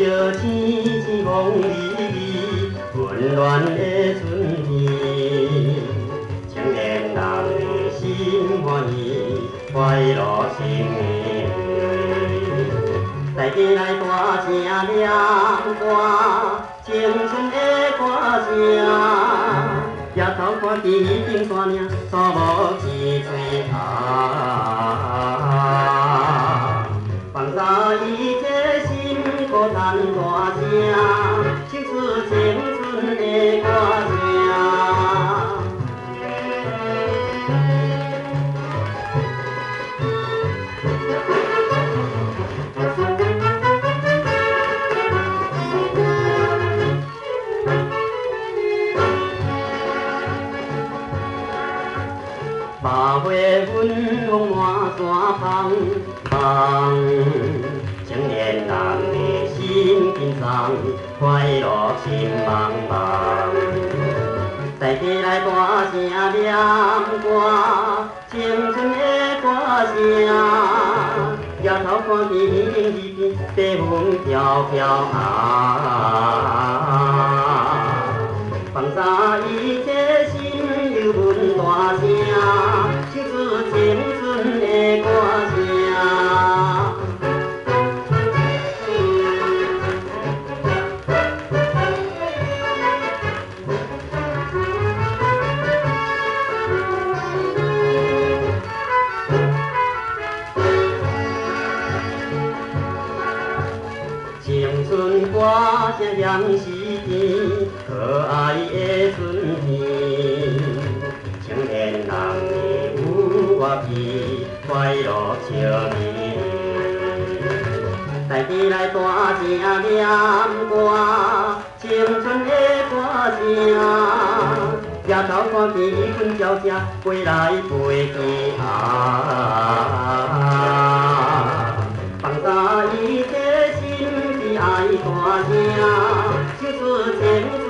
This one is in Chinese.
着青青风微微，温暖的春天。青年人的心欢喜，快乐新年。大家来大声念歌，青春的歌声。抬头看见一顶山岭，沙漠起水塔。放下一切心歌叹大声，唱出青春的歌声。八月温风满山旁，青年人的心紧张，快乐心茫茫。大家来大声念歌，青春的歌声。抬头看见天顶一片白云飘飘放下一切心忧问大声。唱出青春的歌声。青春歌声响时甜，可爱的春天。青年人的有活气，快乐笑面。大家来大声念歌，青春的歌声。抬头看见一群鸟声飞来飞去放下一切心的爱大声，唱出青春。